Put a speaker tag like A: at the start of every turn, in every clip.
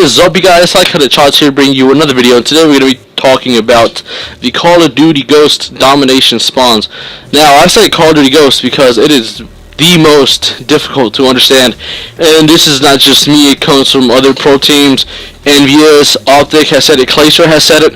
A: is up, you guys? Sycotic here, bringing you another video. And today we're going to be talking about the Call of Duty Ghost Domination spawns. Now, I say Call of Duty Ghost because it is the most difficult to understand, and this is not just me. It comes from other pro teams. Envious, Optic has said it, Clacer has said it.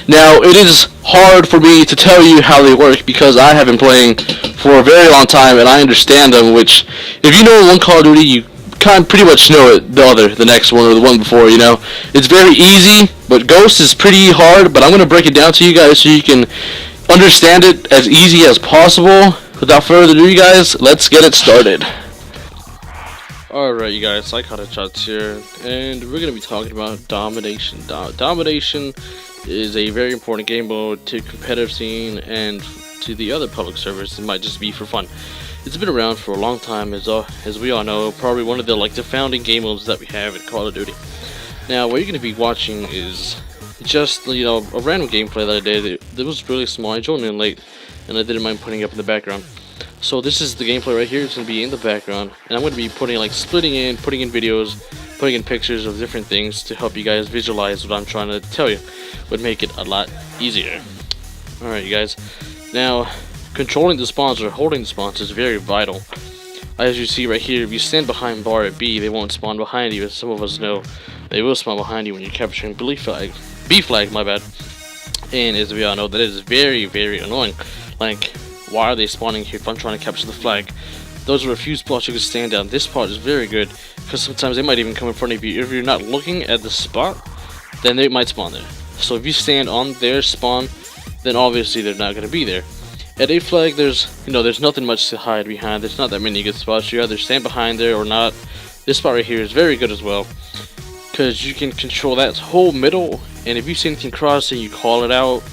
A: Now, it is hard for me to tell you how they work because I have been playing for a very long time and I understand them. Which, if you know one Call of Duty, you kind of pretty much know it, the next one or the one before, It's very easy, but Ghost is pretty hard, but I'm going to break it down to you guys so you can understand it as easy as possible. Without further ado, you guys, let's get it started. Alright, you guys, Sycotic here, and we're going to be talking about Domination. Domination is a very important game mode to competitive scene and to the other public servers. It might just be for fun. It's been around for a long time, as we all know. Probably one of the founding game modes that we have in Call of Duty. Now, what you're going to be watching is just a random gameplay that I did. It was really small. I joined in late, and I didn't mind putting it up in the background. So this is the gameplay right here. It's going to be in the background, and I'm going to be putting putting in videos, putting in pictures of different things to help you guys visualize what I'm trying to tell you. Would make it a lot easier. All right, you guys. Now, controlling the spawns or holding the spawns is very vital. As you see right here, if you stand behind bar at B, they won't spawn behind you. As some of us know, they will spawn behind you when you're capturing B flag, my bad. And as we all know, that is very, very annoying. Why are they spawning here if I'm trying to capture the flag? Those are a few spots you can stand down. This part is very good because sometimes they might even come in front of you. If you're not looking at the spot, then they might spawn there. So if you stand on their spawn, then obviously they're not going to be there. At A flag, there's nothing much to hide behind. There's not that many good spots. You either stand behind there or not. This spot right here is very good as well, because you can control that whole middle, and if you see anything crossing, you call it out.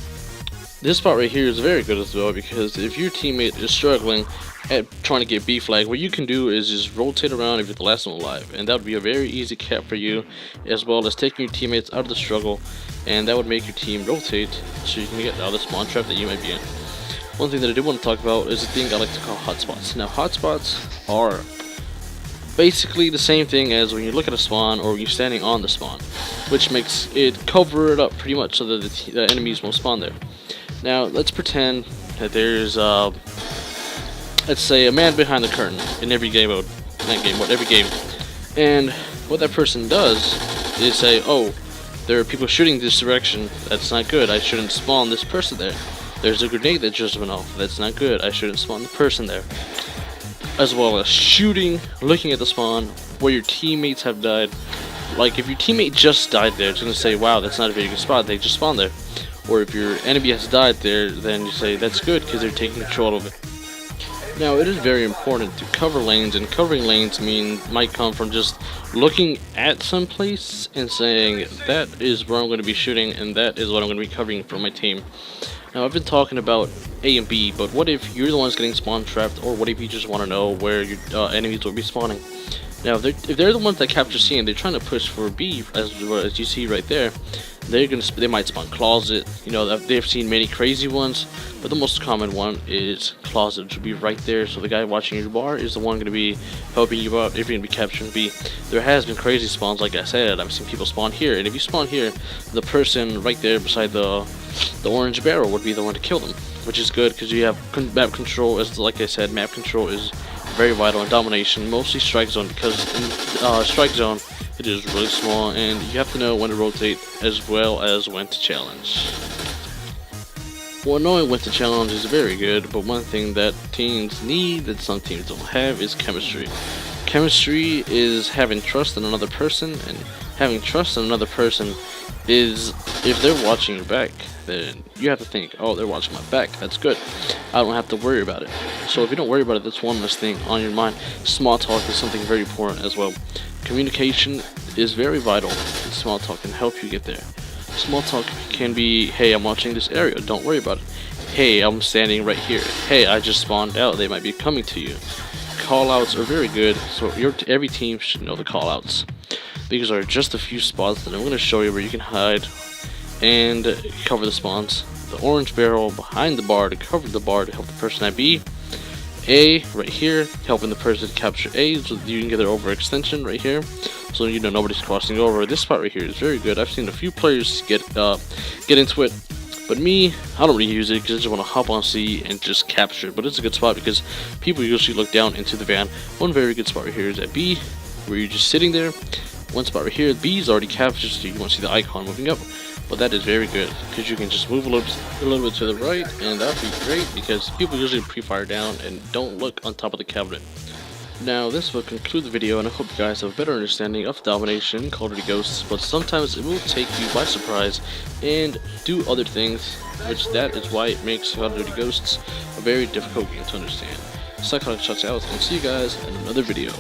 A: This spot right here is very good as well, because if your teammate is struggling at trying to get B flag, what you can do is just rotate around if you're the last one alive, and that would be a very easy cap for you, as well as taking your teammates out of the struggle, and that would make your team rotate so you can get out of the spawn trap that you might be in. One thing that I do want to talk about is a thing I like to call hotspots. Now, hotspots are basically the same thing as when you look at a spawn or you're standing on the spawn, which makes it cover it up pretty much so that the enemies won't spawn there. Now, let's pretend that there's, let's say, a man behind the curtain in every game mode, every game. And what that person does is say, oh, there are people shooting this direction, that's not good, I shouldn't spawn this person there. There's a grenade that just went off, that's not good, I shouldn't spawn the person there. As well as shooting, looking at the spawn where your teammates have died. Like, if your teammate just died there, it's going to say, wow, that's not a very good spot, they just spawned there. Or if your enemy has died there, then you say, that's good, because they're taking control of it. Now, it is very important to cover lanes, and covering lanes might come from just looking at some place and saying, that is where I'm going to be shooting, and that is what I'm going to be covering for my team. Now, I've been talking about A and B, but what if you're the ones getting spawn trapped, or what if you just want to know where your enemies will be spawning? Now, if they're the ones that capture C and they're trying to push for B, as you see right there, they might spawn closet. They've seen many crazy ones, but the most common one is closet, which will be right there. So the guy watching your bar is the one going to be helping you out if you're going to be capturing B. There has been crazy spawns, like I said. I've seen people spawn here, and if you spawn here, the person right there beside the orange barrel would be the one to kill them, which is good because you have map control. As like I said, map control is very vital in Domination, mostly strike zone, because in strike zone it is really small and you have to know when to rotate as well as when to challenge. Well, knowing when to challenge is very good, but one thing that teams need that some teams don't have is chemistry. Chemistry is having trust in another person, and having trust in another person is if they're watching your back, then you have to think, oh, they're watching my back, that's good, I don't have to worry about it. So if you don't worry about it, that's one less thing on your mind. Small talk is something very important as well. Communication is very vital, and small talk can help you get there. Small talk can be, hey, I'm watching this area, don't worry about it. Hey, I'm standing right here. Hey, I just spawned out, they might be coming to you. Callouts are very good, so every team should know the callouts. These are just a few spots that I'm going to show you where you can hide and cover the spawns. The orange barrel behind the bar to cover the bar to help the person at B. A right here, helping the person capture A so you can get their overextension right here. so you know nobody's crossing over. This spot right here is very good. I've seen a few players get into it, but me, I don't really use it because I just want to hop on C and just capture it. But it's a good spot because people usually look down into the van. One very good spot right here is at B, where you're just sitting there. One spot right here, B is already captured, so you won't see the icon moving up. But that is very good because you can just move a little bit to the right, and that would be great because people usually pre-fire down and don't look on top of the cabinet. Now, this will conclude the video, and I hope you guys have a better understanding of Domination in Call of Duty Ghosts, but sometimes it will take you by surprise and do other things, which that is why it makes Call of Duty Ghosts a very difficult game to understand. Sycotic shuts out, and see you guys in another video.